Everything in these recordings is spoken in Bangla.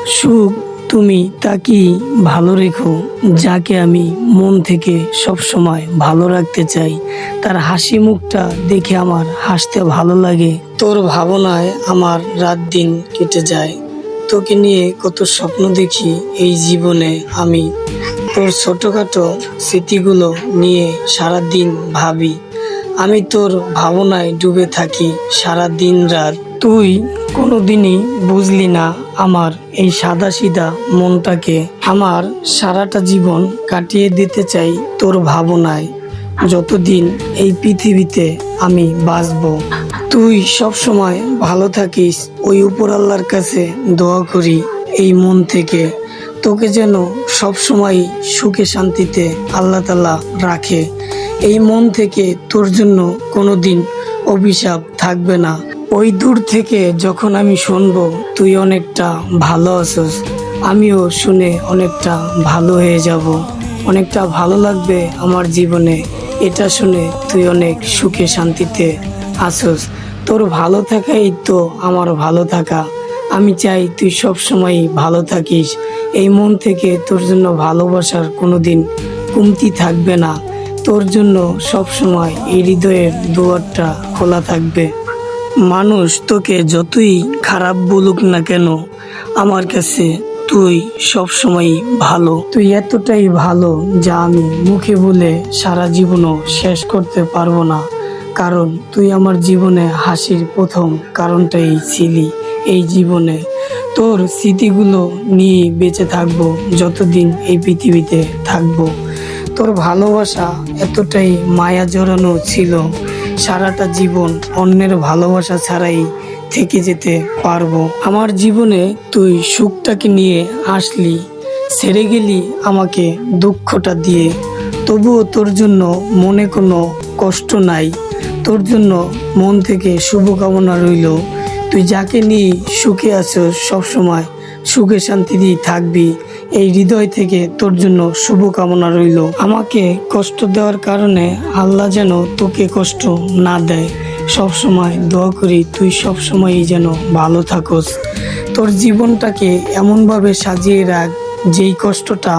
সুখ তুমি তাকেই ভালো রেখো যাকে আমি মন থেকে সব সময় ভালো রাখতে চাই। তার হাসি মুখটা দেখে আমার হাসতে ভালো লাগে। তোর ভাবনায় আমার রাত দিন কেটে যায়। তোকে নিয়ে কত স্বপ্ন দেখি এই জীবনে আমি। তোর ছোটখাটো স্মৃতিগুলো নিয়ে সারা দিন ভাবি। আমি তোর ভাবনায় ডুবে থাকি সারা দিন রাত। তুই কোনোদিনই বুঝলি না আমার এই সাদাসিধা মনটাকে। আমার সারাটা জীবন কাটিয়ে দিতে চাই তোর ভাবনায়, যতদিন এই পৃথিবীতে আমি বাঁচব। তুই সব সময় ভালো থাকিস, ওই উপর আল্লাহর কাছে দোয়া করি এই মন থেকে। তোকে যেন সব সময় সুখে শান্তিতে আল্লাহ তাআলা রাখে। এই মন থেকে তোর জন্য কোনোদিন অভিশাপ থাকবে না। ওই দূর থেকে যখন আমি শুনবো তুই অনেকটা ভালো আছিস, আমিও শুনে অনেকটা ভালো হয়ে যাব। অনেকটা ভালো লাগবে আমার জীবনে এটা শুনে তুই অনেক সুখে শান্তিতে আছিস। তোর ভালো থাকাই তো আমার ভালো থাকা। আমি চাই তুই সব সময় ভালো থাকিস। এই মন থেকে তোর জন্য ভালোবাসার কোনোদিন কমতি থাকবে না। তোর জন্য সব সময় এই হৃদয়ের দুয়ারটা খোলা থাকবে। মানুষ তোকে যতই খারাপ বলুক না কেন, আমার কাছে তুই সব সময় ভালো। তুই এতটাই ভালো যা আমি মুখে বলে সারা জীবনও শেষ করতে পারবো না। কারণ তুই আমার জীবনে হাসির প্রথম কারণটাই ছিলি এই জীবনে। তোর স্মৃতিগুলো নিয়ে বেঁচে থাকবো যতদিন এই পৃথিবীতে থাকবো। তোর ভালোবাসা এতটাই মায়া জড়ানো ছিল, সারাটা জীবন অন্যের ভালোবাসা ছাড়াই থেকে যেতে পারবো। আমার জীবনে তুই সুখটাকে নিয়ে আসলি, ছেড়ে গেলি আমাকে দুঃখটা দিয়ে। তবুও তোর জন্য মনে কোনো কষ্ট নাই। তোর জন্য মন থেকে শুভকামনা রইল। তুই যাকে নিয়ে সুখে আছো সবসময় সুখে শান্তি দিয়ে থাকবি, এই হৃদয় থেকে তোর জন্য শুভকামনা রইল। আমাকে কষ্ট দেওয়ার কারণে আল্লাহ যেন তোকে কষ্ট না দেয়। সব সময় দোয়া করি তুই সব সময়ই যেন ভালো থাকস। তোর জীবনটাকে এমনভাবে সাজিয়ে রাখ যেই কষ্টটা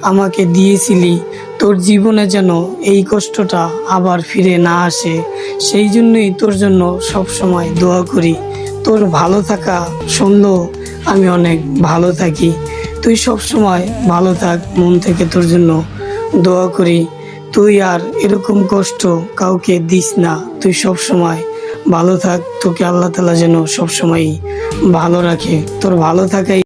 আমাকে দিয়েছিলি তোর জীবনে যেন এই কষ্টটা আবার ফিরে না আসে। সেই জন্যই তোর জন্য সব সময় দোয়া করি। তোর ভালো থাকা শুনলেও আমি অনেক ভালো থাকি। তুই সব সময় ভালো থাক, মন থেকে তোর জন্য দোয়া করি। তুই আর এরকম কষ্ট কাউকে দিস না। তুই সব সময় ভালো থাক, তোকে আল্লাহ তাআলা যেন সব সময় ভালো রাখে। তোর ভালো থাকাই